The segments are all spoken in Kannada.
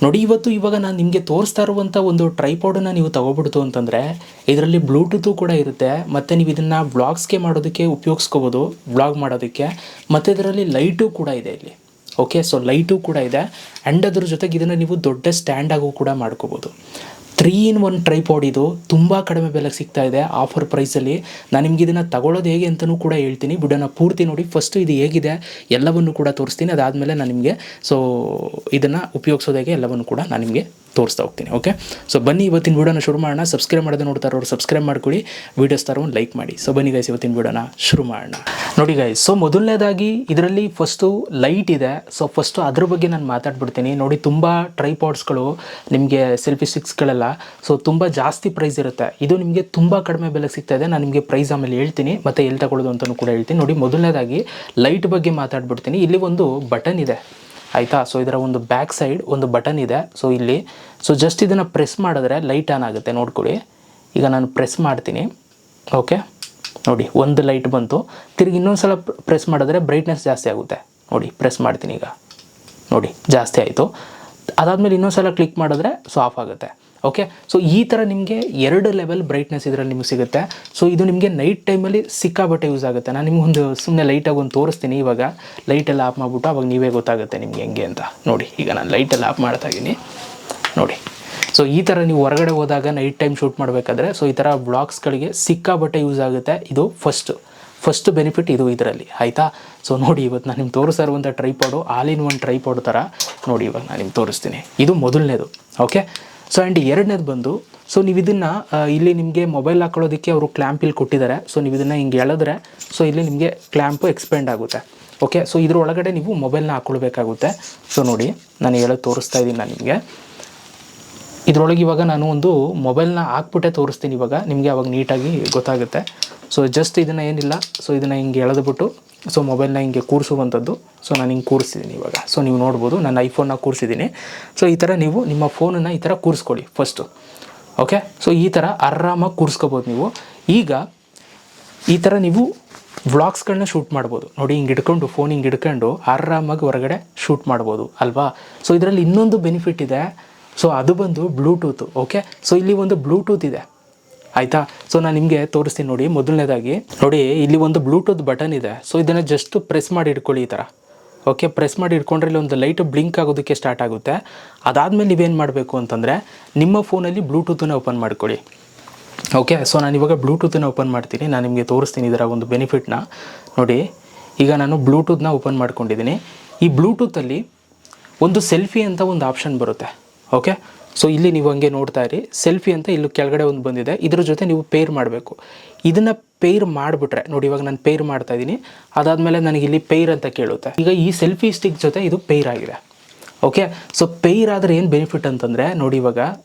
ನೋಡಿ ಇವಾಗ ನಾನು ನಿಮಗೆ ತೋರಿಸ್ತಾ ಇರುವಂಥ ಒಂದು ಟ್ರೈಪಾಡನ್ನು ನೀವು ತಗೋಬಿಡ್ತು ಅಂತಂದರೆ ಇದರಲ್ಲಿ ಬ್ಲೂಟೂತು ಕೂಡ ಇರುತ್ತೆ, ಮತ್ತು ನೀವು ಇದನ್ನು ವ್ಲಾಗ್ಸ್ಗೆ ಮಾಡೋದಕ್ಕೆ ಉಪಯೋಗಿಸ್ಕೋಬೋದು, ವ್ಲಾಗ್ ಮಾಡೋದಕ್ಕೆ. ಮತ್ತು ಇದರಲ್ಲಿ ಲೈಟು ಕೂಡ ಇದೆ ಇಲ್ಲಿ. ಓಕೆ, ಸೊ ಲೈಟು ಕೂಡ ಇದೆ. ಆ್ಯಂಡ್ ಅದ್ರ ಜೊತೆಗೆ ಇದನ್ನು ನೀವು ದೊಡ್ಡ ಸ್ಟ್ಯಾಂಡಾಗೂ ಕೂಡ ಮಾಡ್ಕೋಬೋದು. 3-in-1 ಟ್ರೈಪಾಡ್ ಇದು ತುಂಬ ಕಡಿಮೆ ಬೆಲೆಗೆ ಸಿಗ್ತಾ ಇದೆ ಆಫರ್ ಪ್ರೈಸಲ್ಲಿ. ನಾನು ನಿಮ್ಗೆ ಇದನ್ನು ತಗೊಳ್ಳೋದು ಹೇಗೆ ಅಂತಲೂ ಕೂಡ ಹೇಳ್ತೀನಿ. ವಿಡಿಯೋನ ಪೂರ್ತಿ ನೋಡಿ. ಫಸ್ಟು ಇದು ಹೇಗಿದೆ ಎಲ್ಲವನ್ನು ಕೂಡ ತೋರಿಸ್ತೀನಿ. ಅದಾದಮೇಲೆ ನಾನು ನಿಮಗೆ ಇದನ್ನು ಉಪಯೋಗಿಸೋದು ಹೇಗೆ ಎಲ್ಲವನ್ನು ಕೂಡ ನಾನು ನಿಮಗೆ ತೋರಿಸ್ತಾ ಹೋಗ್ತೀನಿ. ಓಕೆ, ಸೊ ಬನ್ನಿ ಇವತ್ತಿನ ವೀಡಿಯೋನ ಶುರು ಮಾಡೋಣ. ಸಬ್ಸ್ಕ್ರೈಬ್ ಮಾಡೋದು ನೋಡ್ತಾ ಇರೋರು ಸಬ್ಸ್ಕ್ರೈಬ್ ಮಾಡ್ಕೊಳ್ಳಿ, ವೀಡಿಯೋಸ್ ಥರ ಒಂದು ಲೈಕ್ ಮಾಡಿ. ಸೊ ಬನ್ನಿ ಗೈಸ್, ಇವತ್ತಿನ ವೀಡಿಯೋನ ಶುರು ಮಾಡೋಣ. ನೋಡಿ ಗೈಸ್, ಸೊ ಮೊದಲನೇದಾಗಿ ಇದರಲ್ಲಿ ಫಸ್ಟು ಲೈಟ್ ಇದೆ. ಸೊ ಫಸ್ಟು ಅದ್ರ ಬಗ್ಗೆ ನಾನು ಮಾತಾಡ್ಬಿಡ್ತೀನಿ. ನೋಡಿ, ತುಂಬ ಟ್ರೈಪಾಡ್ಸ್ಗಳು ನಿಮಗೆ ಸೆಲ್ಫಿ ಸ್ಟಿಕ್ಸ್ಗಳೆಲ್ಲ ಸೊ ತುಂಬ ಜಾಸ್ತಿ ಪ್ರೈಸ್ ಇರುತ್ತೆ. ಇದು ನಿಮಗೆ ತುಂಬ ಕಡಿಮೆ ಬೆಲೆಗೆ ಸಿಗ್ತಾ ಇದೆ. ನಾನು ನಿಮಗೆ ಪ್ರೈಸ್ ಆಮೇಲೆ ಹೇಳ್ತೀನಿ, ಮತ್ತು ಎಲ್ಲಿ ತಗೊಳ್ಳೋದು ಅಂತಲೂ ಕೂಡ ಹೇಳ್ತೀನಿ. ನೋಡಿ, ಮೊದಲನೇದಾಗಿ ಲೈಟ್ ಬಗ್ಗೆ ಮಾತಾಡ್ಬಿಡ್ತೀನಿ. ಇಲ್ಲಿ ಒಂದು ಬಟನ್ ಇದೆ, ಆಯಿತಾ. ಸೊ ಇದರ ಒಂದು ಬ್ಯಾಕ್ ಸೈಡ್ ಒಂದು ಬಟನ್ ಇದೆ. ಸೊ ಇಲ್ಲಿ ಜಸ್ಟ್ ಇದನ್ನು ಪ್ರೆಸ್ ಮಾಡಿದ್ರೆ ಲೈಟ್ ಆನ್ ಆಗುತ್ತೆ. ನೋಡ್ಕೊಳ್ಳಿ, ಈಗ ನಾನು ಪ್ರೆಸ್ ಮಾಡ್ತೀನಿ. ಓಕೆ, ನೋಡಿ ಒಂದು ಲೈಟ್ ಬಂತು. ತಿರುಗಿ ಇನ್ನೊಂದು ಸಲ ಪ್ರೆಸ್ ಮಾಡಿದ್ರೆ ಬ್ರೈಟ್ನೆಸ್ ಜಾಸ್ತಿ ಆಗುತ್ತೆ. ನೋಡಿ, ಪ್ರೆಸ್ ಮಾಡ್ತೀನಿ, ಈಗ ನೋಡಿ ಜಾಸ್ತಿ ಆಯಿತು. ಅದಾದಮೇಲೆ ಇನ್ನೊಂದು ಸಲ ಕ್ಲಿಕ್ ಮಾಡಿದ್ರೆ ಆಫ್ ಆಗುತ್ತೆ. ಓಕೆ, ಸೊ ಈ ಥರ ನಿಮಗೆ 2 ಲೆವೆಲ್ ಬ್ರೈಟ್ನೆಸ್ ಇದರಲ್ಲಿ ನಿಮಗೆ ಸಿಗುತ್ತೆ. ಸೊ ಇದು ನಿಮಗೆ ನೈಟ್ ಟೈಮಲ್ಲಿ ಸಿಕ್ಕಾಬಟ್ಟೆ ಯೂಸ್ ಆಗುತ್ತೆ. ನಾನು ನಿಮಗೊಂದು ಸುಮ್ಮನೆ ಲೈಟಾಗಿ ಒಂದು ತೋರಿಸ್ತೀನಿ. ಇವಾಗ ಲೈಟೆಲ್ಲ ಆಫ್ ಮಾಡಿಬಿಟ್ಟು ಅವಾಗ ನೀವೇ ಗೊತ್ತಾಗುತ್ತೆ ನಿಮಗೆ ಹೆಂಗೆ ಅಂತ. ನೋಡಿ, ಈಗ ನಾನು ಲೈಟೆಲ್ಲ ಆಫ್ ಮಾಡ್ತಾ ಇದ್ದೀನಿ. ನೋಡಿ, ಸೊ ಈ ಥರ ನೀವು ಹೊರಗಡೆ ಹೋದಾಗ ನೈಟ್ ಟೈಮ್ ಶೂಟ್ ಮಾಡಬೇಕಾದ್ರೆ ಈ ಥರ ಬ್ಲಾಗ್ಸ್ಗಳಿಗೆ ಸಿಕ್ಕಾಬಟ್ಟೆ ಯೂಸ್ ಆಗುತ್ತೆ. ಇದು ಫಸ್ಟ್ ಬೆನಿಫಿಟ್ ಇದು ಇದರಲ್ಲಿ, ಆಯಿತಾ. ಸೊ ನೋಡಿ, ಇವತ್ತು ನಾನು ನಿಮ್ಗೆ ತೋರಿಸ್ತಾ ಇರುವಂಥ ಟ್ರೈಪಾಡು ಆಲ್-ಇನ್-1 ಟ್ರೈಪಾಡ್ ಥರ. ನೋಡಿ, ಇವಾಗ ನಾನು ನಿಮ್ಗೆ ತೋರಿಸ್ತೀನಿ. ಇದು ಮೊದಲನೇದು. ಓಕೆ, ಸೊ ಆ್ಯಂಡ್ ಎರಡನೇದು ಬಂದು ನೀವು ಇದನ್ನು ಇಲ್ಲಿ ನಿಮಗೆ ಮೊಬೈಲ್ ಹಾಕೊಳ್ಳೋದಕ್ಕೆ ಅವರು ಕ್ಲ್ಯಾಂಪ್ ಇಲ್ಲಿ ಕೊಟ್ಟಿದ್ದಾರೆ. ಸೊ ನೀವು ಇದನ್ನು ಹಿಂಗೆ ಎಳೆದ್ರೆ ಇಲ್ಲಿ ನಿಮಗೆ ಕ್ಲ್ಯಾಂಪು ಎಕ್ಸ್ಪೆಂಡ್ ಆಗುತ್ತೆ. ಓಕೆ, ಸೊ ಇದರೊಳಗಡೆ ನೀವು ಮೊಬೈಲ್ನ ಹಾಕ್ಕೊಳ್ಬೇಕಾಗುತ್ತೆ. ಸೊ ನೋಡಿ, ನಾನು ಹೇಳೋದು ತೋರಿಸ್ತಾ ಇದ್ದೀನಿ ನಾನು ನಿಮಗೆ. ಇದರೊಳಗೆ ಇವಾಗ ನಾನು ಒಂದು ಮೊಬೈಲ್ನ ಹಾಕ್ಬಿಟ್ಟೆ ತೋರಿಸ್ತೀನಿ. ಇವಾಗ ನಿಮಗೆ ಅವಾಗ ನೀಟಾಗಿ ಗೊತ್ತಾಗುತ್ತೆ. ಸೊ ಜಸ್ಟ್ ಇದನ್ನು ಏನಿಲ್ಲ, ಇದನ್ನು ಹಿಂಗೆ ಎಳೆದ್ಬಿಟ್ಟು ಮೊಬೈಲ್ನ ಹಿಂಗೆ ಕೂರಿಸುವಂಥದ್ದು. ಸೊ ನಾನು ಹಿಂಗೆ ಕೂರಿಸಿದ್ದೀನಿ ಇವಾಗ. ಸೊ ನೀವು ನೋಡ್ಬೋದು, ನಾನು ಐಫೋನ್ನ ಕೂರಿಸಿದ್ದೀನಿ. ಸೊ ಈ ಥರ ನೀವು ನಿಮ್ಮ ಫೋನನ್ನು ಈ ಥರ ಕೂರಿಸ್ಕೊಳ್ಳಿ ಫಸ್ಟು. ಓಕೆ, ಸೊ ಈ ಥರ ಆರಾಮಾಗಿ ಕೂರಿಸ್ಕೋಬೋದು ನೀವು. ಈಗ ಈ ಥರ ನೀವು ವ್ಲಾಗ್ಸ್ಗಳನ್ನ ಶೂಟ್ ಮಾಡ್ಬೋದು. ನೋಡಿ, ಹಿಂಗೆ ಹಿಡ್ಕೊಂಡು ಫೋನ್ ಹಿಂಗೆ ಹಿಡ್ಕೊಂಡು ಆರಾಮಾಗಿ ಹೊರಗಡೆ ಶೂಟ್ ಮಾಡ್ಬೋದು ಅಲ್ವಾ. ಸೊ ಇದರಲ್ಲಿ ಇನ್ನೊಂದು ಬೆನಿಫಿಟ್ ಇದೆ. ಸೊ ಅದು ಬಂದು ಬ್ಲೂಟೂತ್. ಓಕೆ, ಸೊ ಇಲ್ಲಿ ಒಂದು ಬ್ಲೂಟೂತ್ ಇದೆ, ಆಯಿತಾ. ಸೊ ನಾನು ನಿಮಗೆ ತೋರಿಸ್ತೀನಿ. ನೋಡಿ, ಮೊದಲನೇದಾಗಿ ನೋಡಿ, ಇಲ್ಲಿ ಒಂದು ಬ್ಲೂಟೂತ್ ಬಟನ್ ಇದೆ. ಸೊ ಇದನ್ನು ಜಸ್ಟ್ ಪ್ರೆಸ್ ಮಾಡಿ ಇಟ್ಕೊಳ್ಳಿ ಈ ಥರ. ಓಕೆ, ಪ್ರೆಸ್ ಮಾಡಿ ಇಟ್ಕೊಂಡ್ರೆ ಇಲ್ಲಿ ಒಂದು ಲೈಟ್ ಬ್ಲಿಂಕ್ ಆಗೋದಕ್ಕೆ ಸ್ಟಾರ್ಟ್ ಆಗುತ್ತೆ. ಅದಾದಮೇಲೆ ನೀವೇನು ಮಾಡಬೇಕು ಅಂತಂದರೆ ನಿಮ್ಮ ಫೋನಲ್ಲಿ ಬ್ಲೂಟೂತನ್ನು ಓಪನ್ ಮಾಡ್ಕೊಳ್ಳಿ. ಓಕೆ, ಸೊ ನಾನು ಇವಾಗ ಬ್ಲೂಟೂತನ್ನು ಓಪನ್ ಮಾಡ್ತೀನಿ. ನಾನು ನಿಮಗೆ ತೋರಿಸ್ತೀನಿ ಇದರ ಒಂದು ಬೆನಿಫಿಟ್ನ. ನೋಡಿ, ಈಗ ನಾನು ಬ್ಲೂಟೂತ್ನ ಓಪನ್ ಮಾಡ್ಕೊಂಡಿದ್ದೀನಿ. ಈ ಬ್ಲೂಟೂತಲ್ಲಿ ಒಂದು ಸೆಲ್ಫಿ ಅಂತ ಒಂದು ಆಪ್ಷನ್ ಬರುತ್ತೆ. ಓಕೆ, ಸೊ ಇಲ್ಲಿ ನೀವು ಹಂಗೆ ನೋಡ್ತಾ ಇರಿ, ಸೆಲ್ಫಿ ಅಂತ ಇಲ್ಲಿ ಕೆಳಗಡೆ ಒಂದು ಬಂದಿದೆ. ಇದ್ರ ಜೊತೆ ನೀವು ಪೇರ್ ಮಾಡಬೇಕು. ಇದನ್ನು ಪೇರ್ ಮಾಡಿಬಿಟ್ರೆ ನೋಡಿ, ಇವಾಗ ನಾನು ಪೇರ್ ಮಾಡ್ತಾ ಇದ್ದೀನಿ. ಅದಾದಮೇಲೆ ನನಗೆ ಇಲ್ಲಿ ಪೇರ್ ಅಂತ ಕೇಳುತ್ತೆ. ಈಗ ಈ ಸೆಲ್ಫಿ ಸ್ಟಿಕ್ ಜೊತೆ ಇದು ಪೇರ್ ಆಗಿದೆ. ಓಕೆ, ಸೊ ಪೇರ್ ಆದರೆ ಏನು ಬೆನಿಫಿಟ್ ಅಂತಂದರೆ ನೋಡಿ, ಇವಾಗ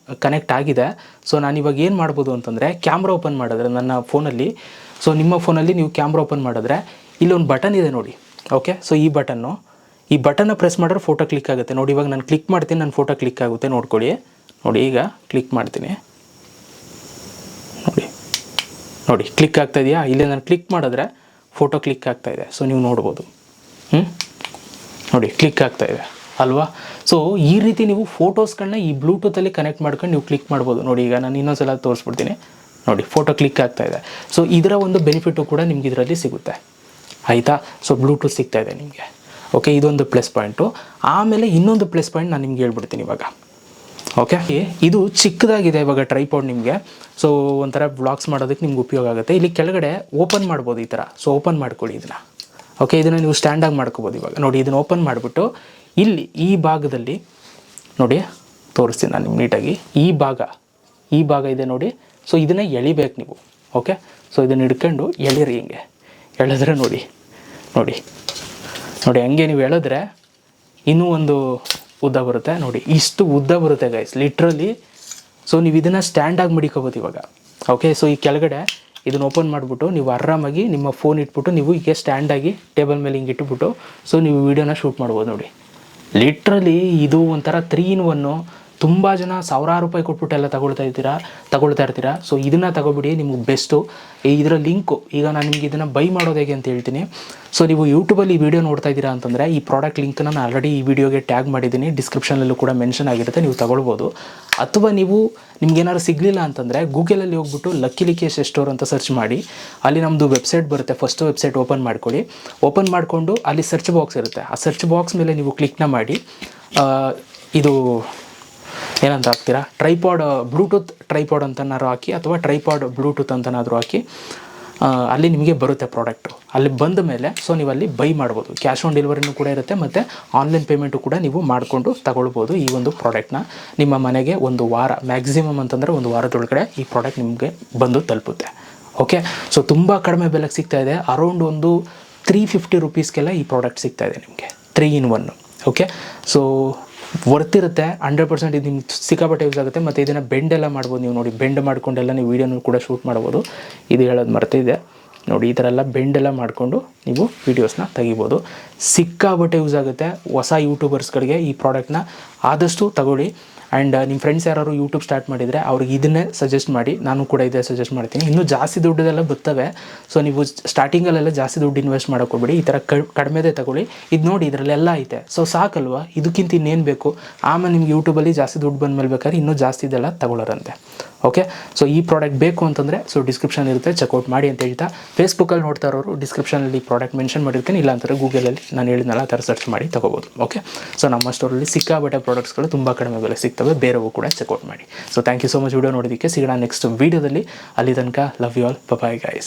ಕನೆಕ್ಟ್ ಆಗಿದೆ. ಸೊ ನಾನು ಇವಾಗ ಏನು ಮಾಡ್ಬೋದು ಅಂತಂದರೆ ಕ್ಯಾಮ್ರಾ ಓಪನ್ ಮಾಡಿದ್ರೆ ನನ್ನ ಫೋನಲ್ಲಿ, ನಿಮ್ಮ ಫೋನಲ್ಲಿ ನೀವು ಕ್ಯಾಮ್ರಾ ಓಪನ್ ಮಾಡಿದ್ರೆ ಇಲ್ಲೊಂದು ಬಟನ್ ಇದೆ ನೋಡಿ. ಓಕೆ, ಸೊ ಈ ಬಟನ್ನ ಪ್ರೆಸ್ ಮಾಡಿದ್ರೆ ಫೋಟೋ ಕ್ಲಿಕ್ ಆಗುತ್ತೆ. ನೋಡಿ, ಇವಾಗ ನಾನು ಕ್ಲಿಕ್ ಮಾಡ್ತೀನಿ, ನನ್ನ ಫೋಟೋ ಕ್ಲಿಕ್ ಆಗುತ್ತೆ. ನೋಡ್ಕೊಳ್ಳಿ. ನೋಡಿ, ಈಗ ಕ್ಲಿಕ್ ಮಾಡ್ತೀನಿ. ನೋಡಿ ಕ್ಲಿಕ್ ಆಗ್ತಾ ಇದೆಯಾ? ಇಲ್ಲಿ ನಾನು ಕ್ಲಿಕ್ ಮಾಡಿದ್ರೆ ಫೋಟೋ ಕ್ಲಿಕ್ ಆಗ್ತಾ ಇದೆ. ಸೊ ನೀವು ನೋಡ್ಬೋದು. ನೋಡಿ, ಕ್ಲಿಕ್ ಆಗ್ತಾ ಇದೆ ಅಲ್ವಾ. ಸೊ ಈ ರೀತಿ ನೀವು ಫೋಟೋಸ್ಗಳನ್ನ ಈ ಬ್ಲೂಟೂತಲ್ಲಿ ಕನೆಕ್ಟ್ ಮಾಡ್ಕೊಂಡು ನೀವು ಕ್ಲಿಕ್ ಮಾಡ್ಬೋದು. ನೋಡಿ, ಈಗ ನಾನು ಇನ್ನೊಂದ್ಸಲ ತೋರಿಸ್ಬಿಡ್ತೀನಿ. ನೋಡಿ, ಫೋಟೋ ಕ್ಲಿಕ್ ಆಗ್ತಾ ಇದೆ. ಸೊ ಇದರ ಒಂದು ಬೆನಿಫಿಟು ಕೂಡ ನಿಮ್ಗೆ ಇದರಲ್ಲಿ ಸಿಗುತ್ತೆ, ಆಯಿತಾ. ಸೊ ಬ್ಲೂಟೂತ್ ಸಿಗ್ತಾ ಇದೆ ನಿಮಗೆ. ಓಕೆ, ಇದೊಂದು ಪ್ಲಸ್ ಪಾಯಿಂಟು. ಆಮೇಲೆ ಇನ್ನೊಂದು ಪ್ಲಸ್ ಪಾಯಿಂಟ್ ನಾನು ನಿಮ್ಗೆ ಹೇಳ್ಬಿಡ್ತೀನಿ ಇವಾಗ. ಓಕೆ, ಇದು ಚಿಕ್ಕದಾಗಿದೆ ಇವಾಗ ಟ್ರೈಪಾಡ್ ನಿಮಗೆ. ಸೊ ಒಂಥರ ವ್ಲಾಗ್ಸ್ ಮಾಡೋದಕ್ಕೆ ನಿಮ್ಗೆ ಉಪಯೋಗ ಆಗುತ್ತೆ. ಇಲ್ಲಿ ಕೆಳಗಡೆ ಓಪನ್ ಮಾಡ್ಬೋದು ಈ ಥರ. ಸೊ ಓಪನ್ ಮಾಡ್ಕೊಳ್ಳಿ ಇದನ್ನು. ಓಕೆ, ಇದನ್ನು ನೀವು ಸ್ಟ್ಯಾಂಡಾಗಿ ಮಾಡ್ಕೋಬೋದು. ಇವಾಗ ನೋಡಿ, ಇದನ್ನು ಓಪನ್ ಮಾಡಿಬಿಟ್ಟು ಇಲ್ಲಿ ಈ ಭಾಗದಲ್ಲಿ ನೋಡಿ ತೋರಿಸ್ತೀನಿ ನಾನು ನಿಮ್ಗೆ ನೀಟಾಗಿ. ಈ ಭಾಗ ಇದೆ ನೋಡಿ. ಸೊ ಇದನ್ನು ಎಳಿಬೇಕು ನೀವು. ಓಕೆ, ಸೊ ಇದನ್ನು ಹಿಡ್ಕೊಂಡು ಎಳಿರಿ. ಹಿಂಗೆ ಎಳೆದ್ರೆ ನೋಡಿ ಹಂಗೆ ನೀವು ಎಳೆದ್ರೆ ಇನ್ನೂ ಒಂದು ಉದ್ದ ಬರುತ್ತೆ. ನೋಡಿ, ಇಷ್ಟು ಉದ್ದ ಬರುತ್ತೆ ಗೈಸ್, ಲಿಟ್ರಲಿ. ಸೊ ನೀವು ಇದನ್ನು ಸ್ಟ್ಯಾಂಡಾಗಿ ಮಡಿಕೋಬೋದು ಇವಾಗ. ಓಕೆ, ಸೊ ಈ ಕೆಳಗಡೆ ಇದನ್ನು ಓಪನ್ ಮಾಡಿಬಿಟ್ಟು ನೀವು ಆರಾಮಾಗಿ ನಿಮ್ಮ ಫೋನ್ ಇಟ್ಬಿಟ್ಟು ನೀವು ಹೀಗೆ ಸ್ಟ್ಯಾಂಡಾಗಿ ಟೇಬಲ್ ಮೇಲೆ ಹಿಂಗೆ ಇಟ್ಬಿಟ್ಟು ನೀವು ವೀಡಿಯೋನ ಶೂಟ್ ಮಾಡ್ಬೋದು. ನೋಡಿ, ಲಿಟ್ರಲಿ ಇದು ಒಂಥರ 3-in-1. ತುಂಬ ಜನ ಸಾವಿರಾರು ರೂಪಾಯಿ ಕೊಟ್ಬಿಟ್ಟು ಎಲ್ಲ ತಗೊಳ್ತಾ ಇರ್ತೀರಾ. ಸೊ ಇದನ್ನು ತಗೊಬಿಡಿ, ನಿಮಗೆ ಬೆಸ್ಟು. ಇದರ ಲಿಂಕು ಈಗ ನಾನು ನಿಮಗೆ ಇದನ್ನು ಬೈ ಮಾಡೋದು ಹೇಗೆ ಅಂತ ಹೇಳ್ತೀನಿ. ಸೊ ನೀವು ಯೂಟ್ಯೂಬಲ್ಲಿ ಈ ವಿಡಿಯೋ ನೋಡ್ತಾ ಇದ್ದೀರಾ ಅಂತಂದರೆ ಈ ಪ್ರಾಡಕ್ಟ್ ಲಿಂಕ್ನ ನಾನು ಆಲ್ರೆಡಿ ಈ ವಿಡಿಯೋಗೆ ಟ್ಯಾಗ್ ಮಾಡಿದ್ದೀನಿ, ಡಿಸ್ಕ್ರಿಪ್ಷನಲ್ಲೂ ಕೂಡ ಮೆನ್ಷನ್ ಆಗಿರುತ್ತೆ, ನೀವು ತಗೊಳ್ಬೋದು. ಅಥವಾ ನಿಮ್ಗೇನಾದ್ರು ಸಿಗಲಿಲ್ಲ ಅಂತಂದರೆ ಗೂಗಲಲ್ಲಿ ಹೋಗ್ಬಿಟ್ಟು ಲಕ್ಕಿ ಲಿಕೇಶ್ ಸ್ಟೋರ್ ಅಂತ ಸರ್ಚ್ ಮಾಡಿ, ಅಲ್ಲಿ ನಮ್ಮದು ವೆಬ್ಸೈಟ್ ಬರುತ್ತೆ. ಫಸ್ಟ್ ವೆಬ್ಸೈಟ್ ಓಪನ್ ಮಾಡ್ಕೊಳ್ಳಿ. ಓಪನ್ ಮಾಡಿಕೊಂಡು ಅಲ್ಲಿ ಸರ್ಚ್ ಬಾಕ್ಸ್ ಇರುತ್ತೆ, ಆ ಸರ್ಚ್ ಬಾಕ್ಸ್ ಮೇಲೆ ನೀವು ಕ್ಲಿಕ್ನ ಮಾಡಿ ಇದು ಏನಂತ ಹಾಕ್ತೀರಾ, ಟ್ರೈಪಾಡ್ ಬ್ಲೂಟೂತ್ ಟ್ರೈಪಾಡ್ ಅಂತನಾದ್ರು ಹಾಕಿ, ಅಥವಾ ಟ್ರೈಪಾಡ್ ಬ್ಲೂಟೂತ್ ಅಂತನಾದರೂ ಹಾಕಿ, ಅಲ್ಲಿ ನಿಮಗೆ ಬರುತ್ತೆ ಪ್ರಾಡಕ್ಟು. ಅಲ್ಲಿ ಬಂದ ಮೇಲೆ ಸೊ ನೀವು ಅಲ್ಲಿ ಬೈ ಮಾಡ್ಬೋದು. ಕ್ಯಾಶ್ ಆನ್ ಡೆಲಿವರಿನೂ ಕೂಡ ಇರುತ್ತೆ, ಮತ್ತು ಆನ್ಲೈನ್ ಪೇಮೆಂಟು ಕೂಡ ನೀವು ಮಾಡಿಕೊಂಡು ತಗೊಳ್ಬೋದು. ಈ ಒಂದು ಪ್ರಾಡಕ್ಟ್ನ ನಿಮ್ಮ ಮನೆಗೆ ಒಂದು ವಾರ, ಮ್ಯಾಕ್ಸಿಮಮ್ ಅಂತಂದರೆ ಒಂದು ವಾರದೊಳಗಡೆ ಈ ಪ್ರಾಡಕ್ಟ್ ನಿಮಗೆ ಬಂದು ತಲುಪುತ್ತೆ. ಓಕೆ, ಸೊ ತುಂಬ ಕಡಿಮೆ ಬೆಲೆಗೆ ಸಿಗ್ತಾಯಿದೆ. ಅರೌಂಡ್ ಒಂದು 350 ರುಪೀಸ್ಗೆಲ್ಲ ಈ ಪ್ರಾಡಕ್ಟ್ ಸಿಗ್ತಾಯಿದೆ ನಿಮಗೆ, 3 in 1. Okay, so ವರ್ತಿರುತ್ತೆ 100%. ಇದು ನಿಮ್ಗೆ ಸಿಕ್ಕಾಪಟ್ಟೆ ಯೂಸ್ ಆಗುತ್ತೆ. ಮತ್ತು ಇದನ್ನು ಬೆಂಡೆಲ್ಲ ಮಾಡ್ಬೋದು. ನೀವು ನೋಡಿ, ಬೆಂಡ್ ಮಾಡ್ಕೊಂಡೆಲ್ಲ ನೀವು ವೀಡಿಯೋನೂ ಕೂಡ ಶೂಟ್ ಮಾಡ್ಬೋದು. ಇದು ಹೇಳೋದು ಮರ್ತಿದೆ ನೋಡಿ, ಈ ಥರ ಎಲ್ಲ ಬೆಂಡೆಲ್ಲ ಮಾಡಿಕೊಂಡು ನೀವು ವೀಡಿಯೋಸ್ನ ತೆಗಿಬೋದು. ಸಿಕ್ಕಾಪಟ್ಟೆ ಯೂಸ್ ಆಗುತ್ತೆ. ಹೊಸ ಯೂಟ್ಯೂಬರ್ಸ್ಗಳಿಗೆ ಈ ಪ್ರಾಡಕ್ಟ್ನ ಆದಷ್ಟು ತಗೊಳ್ಳಿ. ಆ್ಯಂಡ್ ನಿಮ್ಮ ಫ್ರೆಂಡ್ಸ್ ಯಾರು ಯೂಟ್ಯೂಬ್ ಸ್ಟಾರ್ಟ್ ಮಾಡಿದರೆ ಅವ್ರಿಗೆ ಇದನ್ನೇ ಸಜೆಸ್ಟ್ ಮಾಡಿ. ನಾನು ಕೂಡ ಇದೇ ಸಜೆಸ್ಟ್ ಮಾಡ್ತೀನಿ. ಇನ್ನೂ ಜಾಸ್ತಿ ದುಡ್ಡದೆಲ್ಲ ಬರ್ತವೆ. ಸೊ ನೀವು ಸ್ಟಾರ್ಟಿಂಗಲ್ಲೆಲ್ಲ ಜಾಸ್ತಿ ದುಡ್ಡು ಇನ್ವೆಸ್ಟ್ ಮಾಡೋಕ್ಕೋಗ್ಬೇಡಿ. ಈ ಥರ ಕಡಿಮೆದೇ ತಗೊಳ್ಳಿ. ಇದು ನೋಡಿ, ಇದರಲ್ಲೆಲ್ಲ ಐತೆ. ಸೊ ಸಾಕಲ್ವಾ, ಇದಕ್ಕಿಂತ ಇನ್ನೇನು ಬೇಕು. ಆಮೇಲೆ ನಿಮ್ಗೆ ಯೂಟ್ಯೂಬಲ್ಲಿ ಜಾಸ್ತಿ ದುಡ್ಡು ಬಂದಮೇಲೆ ಬೇಕಾದ್ರೆ ಇನ್ನೂ ಜಾಸ್ತಿ ಇದೆಲ್ಲ ತಗೊಳ್ಳೋರಂತೆ. ಓಕೆ, ಸೊ ಈ ಪ್ರಾಡಕ್ಟ್ ಬೇಕು ಅಂತಂದರೆ ಸೊ ಡಿಸ್ಕ್ರಿಪ್ಷನ್ ಇರುತ್ತೆ, ಚೆಕ್ಔಟ್ ಮಾಡಿ ಅಂತ ಹೇಳ್ತಾ, ಫೇಸ್ಬುಕ್ಕಲ್ಲಿ ನೋಡ್ತಾ ಇರೋರು ಡಿಸ್ಕ್ರಿಪ್ಷನಲ್ಲಿ ಪ್ರಾಡಕ್ಟ್ ಮೆನ್ಷನ್ ಮಾಡಿರ್ತೀನಿ. ಇಲ್ಲ ಅಂತಾರೆ ಗೂಗಲಲ್ಲಿ ನಾನು ಹೇಳಿದ್ನಲ್ಲ ಆ ಥರ ಸರ್ಚ್ ಮಾಡಿ ತಗೋಬೋದು. ಓಕೆ, ಸೊ ನಮ್ಮ ಸ್ಟೋರಲ್ಲಿ ಸಿಕ್ಕಾಬಟ್ಟೆ ಪ್ರಾಡಕ್ಟ್ಸ್ಗಳು ತುಂಬ ಕಡಿಮೆ ಬೆಲೆ ಸಿಗ್ತವೆ, ಬೇರೆವು ಕೂಡ ಚೆಕ್ಔಟ್ ಮಾಡಿ. So thank you so much video ನೋಡೋದಕ್ಕೆ. ಸಿಗೋಣ ನೆಕ್ಸ್ಟ್ ವೀಡಿಯೋದಲ್ಲಿ. ಅಲ್ಲಿ ತನಕ love you all, bye guys.